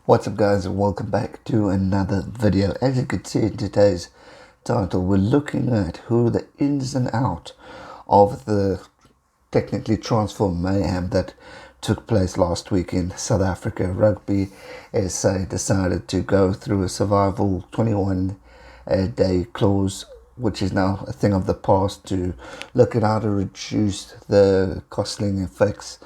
What's up guys, and welcome back to another video. As you can see in today's title, we're looking at who the ins and out of the technically transfer mayhem that took place last week in South Africa. Rugby SA decided to go through a survival 21-day clause, which is now a thing of the past, to look at how to reduce the costling effects.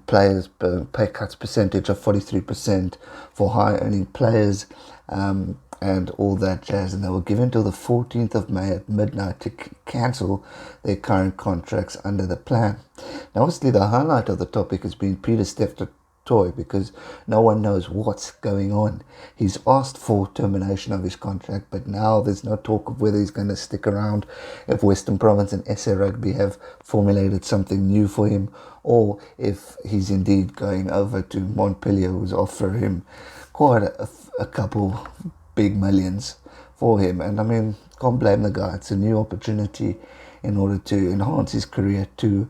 Players pay cuts percentage of 43% for high earning players, and all that jazz, and they were given till the 14th of May at midnight to cancel their current contracts under the plan. Now obviously the highlight of the topic has been Peter Steph toy, because no one knows what's going on. He's asked for termination of his contract, but now there's no talk of whether he's going to stick around, if Western Province and SA Rugby have formulated something new for him, or if he's indeed going over to Montpellier, who's offering him quite a couple big millions for him. And I mean, can't blame the guy. It's a new opportunity in order to enhance his career to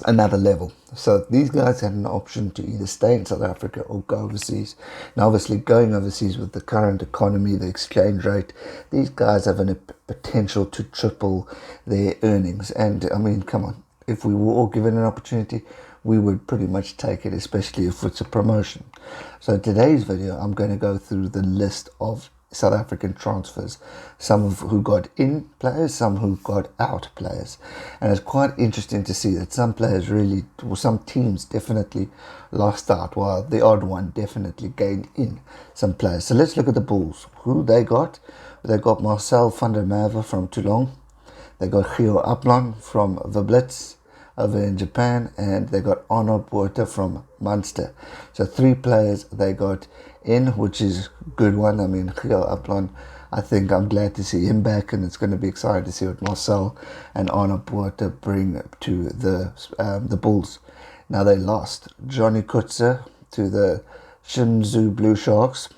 another level. So these guys had an option to either stay in South Africa or go overseas. Now obviously going overseas with the current economy, the exchange rate, these guys have a potential to triple their earnings. And I mean, come on, if we were all given an opportunity, we would pretty much take it, especially if it's a promotion. So in today's video, I'm going to go through the list of South African transfers, some of who got in players, some who got out players. And it's quite interesting to see that some players really, or some teams definitely lost out, while the odd one definitely gained in some players. So let's look at the Bulls. Who they got? They got Marcel van der Merwe from Toulon. They got Gio Aplon from Verblitz over in Japan, and they got Arno Botha from Munster. So 3 players they got in, which is a good one. I mean, Gio Aplon, I think I'm glad to see him back, and it's going to be exciting to see what Marcel and Arno Botha bring to the Bulls. Now they lost Johnny Kutzer to the Shinzu Blue Sharks.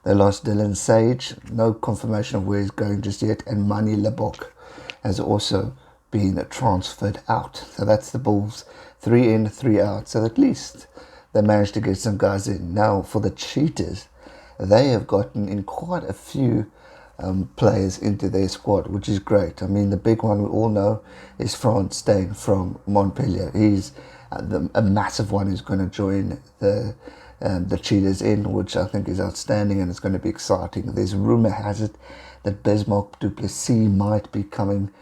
They lost Dylan Sage, no confirmation of where he's going just yet, and Mani Lebok has also been transferred out. So that's the Bulls, 3 in, 3 out. So at least they managed to get some guys in. Now for the Cheetahs, they have gotten in quite a few players into their squad, which is great. I mean, the big one we all know is Frans Steyn from Montpellier. He's a massive one who's going to join the Cheetahs in, which I think is outstanding, and it's going to be exciting. There's rumor has it that Bismarck du Plessis might be coming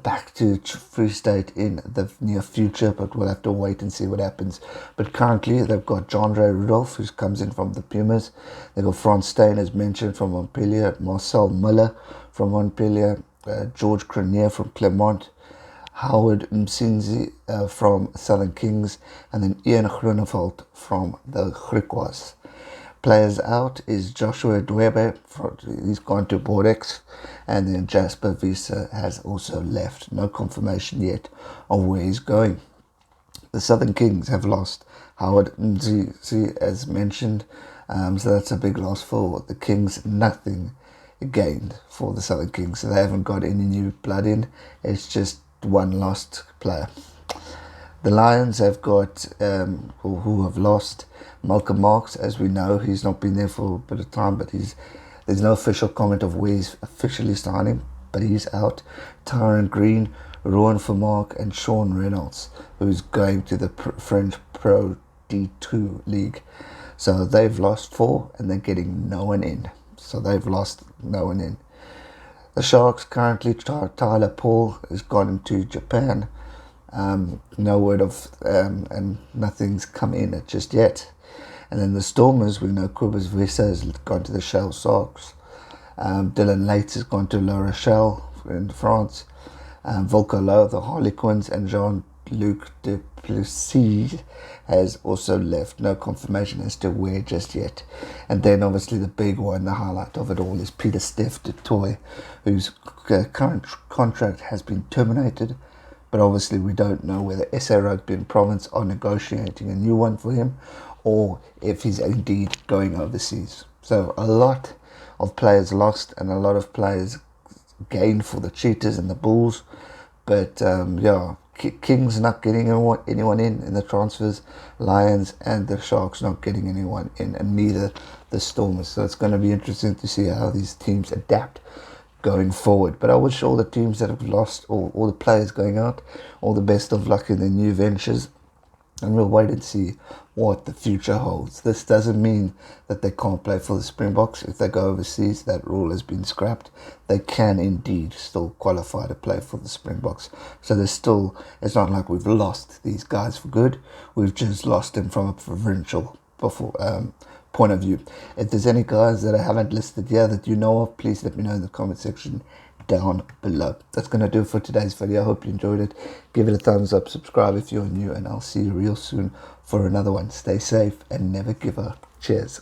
back to Free State in the near future, but we'll have to wait and see what happens. But currently they've got Jandre Rudolph, who comes in from the Pumas. They've got Frans Steyn, as mentioned, from Montpellier, Marcel Miller from Montpellier, George Cronier from Clermont, Howard Msinzi from Southern Kings, and then Ian Groenewald from the Griquas. Players out is Joshua Dwebe, he's gone to Bordeaux, and then Jasper Visa has also left. No confirmation yet of where he's going. The Southern Kings have lost Howard Mzizi, as mentioned, so that's a big loss for the Kings. Nothing gained for the Southern Kings, so they haven't got any new blood in. It's just one lost player. The Lions have got, who have lost Malcolm Marks. As we know, he's not been there for a bit of time, but there's no official comment of where he's officially signing, but he's out. Tyron Green, Rowan Vermaak, and Sean Reynolds, who's going to the French Pro D2 League. So they've lost 4, and they're getting no one in. So they've lost no one in. The Sharks currently, Tyler Paul has gone into Japan. No word of, and nothing's come in just yet. And then the Stormers, we know Cobus Visa has gone to the Shell Sharks. Dylan Lates has gone to La Rochelle in France. Volko Lowe, the Harlequins, and Jean-Luc de Plessis has also left. No confirmation as to where just yet. And then obviously the big one, the highlight of it all, is Peter Steph du Toit, whose current contract has been terminated. But obviously we don't know whether SA Rugby and Province are negotiating a new one for him, or if he's indeed going overseas. So a lot of players lost and a lot of players gained for the Cheetahs and the Bulls. But yeah, Kings not getting anyone in the transfers, Lions and the Sharks not getting anyone in, and neither the Stormers. So it's going to be interesting to see how these teams adapt going forward. But I wish all the teams that have lost, all the players going out, all the best of luck in their new ventures, and we'll wait and see what the future holds. This doesn't mean that they can't play for the Springboks. If they go overseas, that rule has been scrapped. They can indeed still qualify to play for the Springboks. So it's not like we've lost these guys for good. We've just lost them from a provincial point of view. If there's any guys that I haven't listed here that you know of, please let me know in the comment section down below. That's going to do it for today's video. I hope you enjoyed it. Give it a thumbs up, subscribe if you're new, and I'll see you real soon for another one. Stay safe and never give up. Cheers.